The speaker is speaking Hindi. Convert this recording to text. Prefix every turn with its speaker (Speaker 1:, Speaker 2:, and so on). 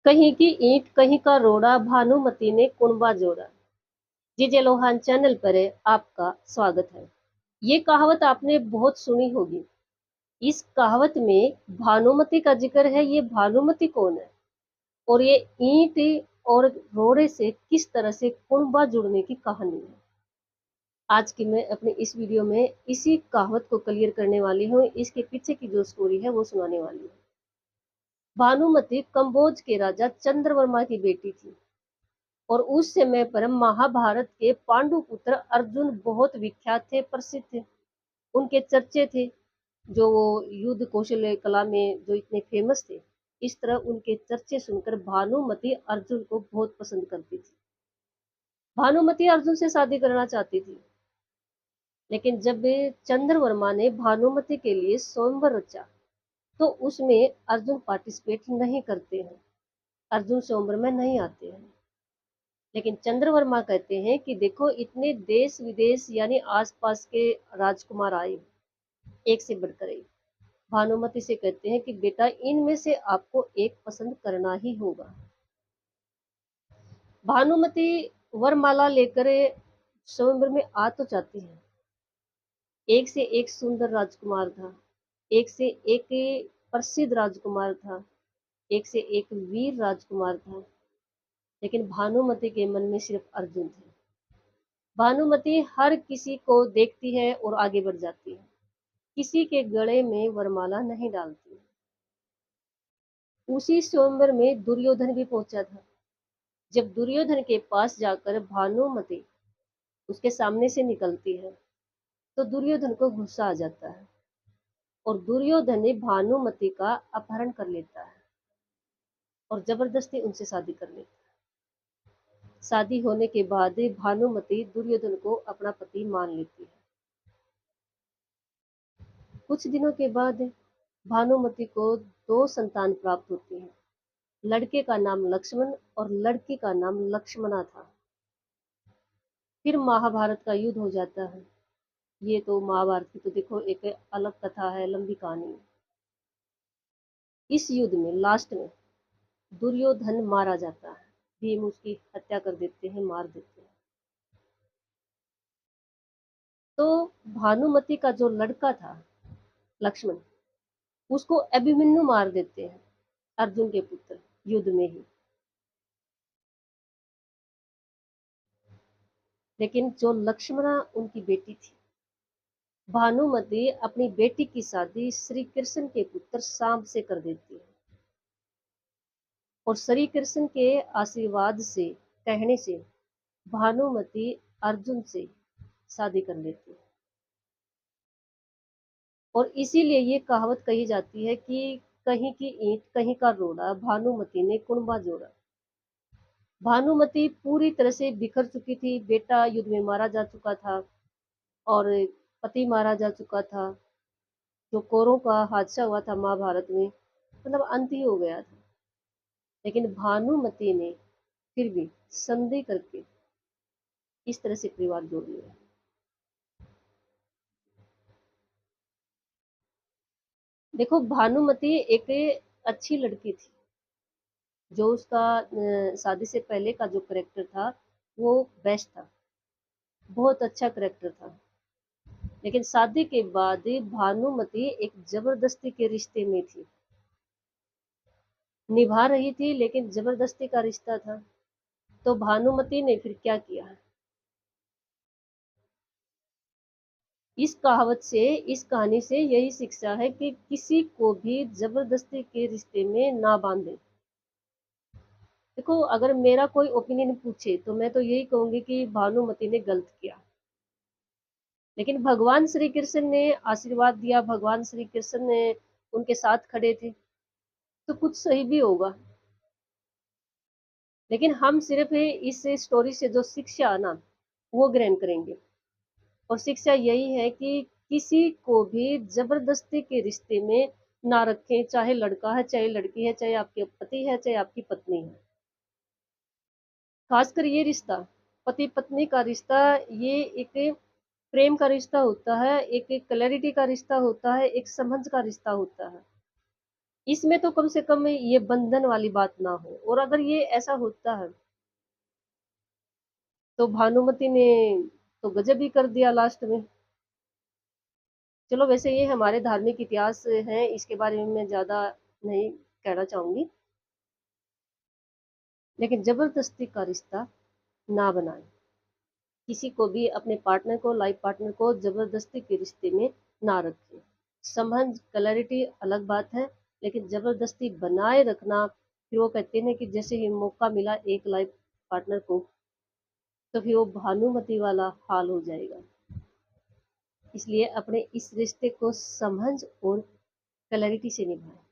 Speaker 1: कहीं की ईंट कहीं का रोड़ा भानुमति ने कुणबा जोड़ा। जीजे लोहान चैनल पर आपका स्वागत है। ये कहावत आपने बहुत सुनी होगी। इस कहावत में भानुमति का जिक्र है। ये भानुमति कौन है और ये ईंट और रोड़े से किस तरह से कुणबा जुड़ने की कहानी है। आज की मैं अपने इस वीडियो में इसी कहावत को क्लियर करने वाली हूँ। इसके पीछे की जो स्टोरी है वो सुनाने वाली हूँ। भानुमति कंबोज के राजा चंद्रवर्मा की बेटी थी और उस समय पर महाभारत के पांडु पुत्र अर्जुन बहुत विख्यात थे, प्रसिद्ध थे। उनके चर्चे थे, जो वो युद्ध कौशल कला में जो इतने फेमस थे। इस तरह उनके चर्चे सुनकर भानुमति अर्जुन को बहुत पसंद करती थी। भानुमति अर्जुन से शादी करना चाहती थी, लेकिन जब चंद्रवर्मा ने भानुमति के लिए स्वयंवर रचा तो उसमें अर्जुन पार्टिसिपेट नहीं करते हैं। अर्जुन स्वयंवर में नहीं आते हैं। लेकिन चंद्रवर्मा कहते हैं कि देखो, इतने देश विदेश यानी आसपास के राजकुमार आए, एक से बढ़कर एक। भानुमति से कहते हैं कि बेटा, इनमें से आपको एक पसंद करना ही होगा। भानुमति वरमाला लेकर स्वयंवर में आ तो जाती है। एक से एक सुंदर राजकुमार था, एक से एक प्रसिद्ध राजकुमार था, एक से एक वीर राजकुमार था। लेकिन भानुमति के मन में सिर्फ अर्जुन थे। भानुमति हर किसी को देखती है और आगे बढ़ जाती है। किसी के गले में वरमाला नहीं डालती। उसी स्वयंवर में दुर्योधन भी पहुंचा था। जब दुर्योधन के पास जाकर भानुमति उसके सामने से निकलती है तो दुर्योधन को गुस्सा आ जाता है और दुर्योधन ने भानुमति का अपहरण कर लेता है और जबरदस्ती उनसे शादी कर लेता है। शादी होने के बाद भानुमति दुर्योधन को अपना पति मान लेती है। कुछ दिनों के बाद भानुमति को दो संतान प्राप्त होती हैं। लड़के का नाम लक्ष्मण और लड़की का नाम लक्ष्मणा था। फिर महाभारत का युद्ध हो जाता है। ये तो महाभारत की तो देखो एक अलग कथा है, लंबी कहानी है। इस युद्ध में लास्ट में दुर्योधन मारा जाता है। भीम उसकी हत्या कर देते हैं, मार देते हैं। तो भानुमति का जो लड़का था लक्ष्मण, उसको अभिमन्यु मार देते हैं, अर्जुन के पुत्र, युद्ध में ही। लेकिन जो लक्ष्मणा उनकी बेटी थी, भानुमति अपनी बेटी की शादी श्री कृष्ण के पुत्र सांब से कर देती है और श्री कृष्ण के आशीर्वाद से, कहने से, भानुमति अर्जुन से शादी कर लेती है। और इसीलिए ये कहावत कही जाती है कि कहीं की ईंट कहीं का रोड़ा, भानुमति ने कुणबा जोड़ा। भानुमति पूरी तरह से बिखर चुकी थी। बेटा युद्ध में मारा जा चुका था और पति मारा जा चुका था। जो कौरवों का हादसा हुआ था महाभारत में, मतलब अंत ही हो गया था। लेकिन भानुमति ने फिर भी संधि करके इस तरह से परिवार जोड़ लिया। देखो, भानुमति एक अच्छी लड़की थी। जो उसका शादी से पहले का जो करेक्टर था वो बेस्ट था, बहुत अच्छा करेक्टर था। लेकिन शादी के बाद भानुमति एक जबरदस्ती के रिश्ते में थी, निभा रही थी, लेकिन जबरदस्ती का रिश्ता था। तो भानुमति ने फिर क्या किया। इस कहावत से, इस कहानी से यही शिक्षा है कि किसी को भी जबरदस्ती के रिश्ते में ना बांधे। देखो, अगर मेरा कोई ओपिनियन पूछे तो मैं तो यही कहूंगी कि भानुमति ने गलत किया। लेकिन भगवान श्री कृष्ण ने आशीर्वाद दिया, भगवान श्री कृष्ण ने उनके साथ खड़े थे, तो कुछ सही भी होगा। लेकिन हम सिर्फ इस स्टोरी से जो शिक्षा है ना, वो ग्रहण करेंगे। और शिक्षा यही है कि किसी को भी जबरदस्ती के रिश्ते में ना रखें, चाहे लड़का है, चाहे लड़की है, चाहे आपके पति है, चाहे आपकी पत्नी है। खासकर ये रिश्ता, पति पत्नी का रिश्ता, ये एक प्रेम का रिश्ता होता है, एक क्लैरिटी का रिश्ता होता है, एक समझ का रिश्ता होता है। इसमें तो कम से कम ये बंधन वाली बात ना हो, और अगर ये ऐसा होता है तो भानुमति ने तो गजब ही कर दिया लास्ट में। चलो वैसे ये हमारे धार्मिक इतिहास है, इसके बारे में मैं ज्यादा नहीं कहना चाहूंगी, लेकिन जबरदस्ती का रिश्ता ना बनाए। किसी को भी अपने पार्टनर को, लाइफ पार्टनर को जबरदस्ती के रिश्ते में ना रखें। समझ क्लैरिटी अलग बात है, लेकिन जबरदस्ती बनाए रखना, फिर वो कहते हैं कि जैसे ही मौका मिला एक लाइफ पार्टनर को, तो फिर वो भानुमति वाला हाल हो जाएगा। इसलिए अपने इस रिश्ते को समझ और क्लैरिटी से निभाएं।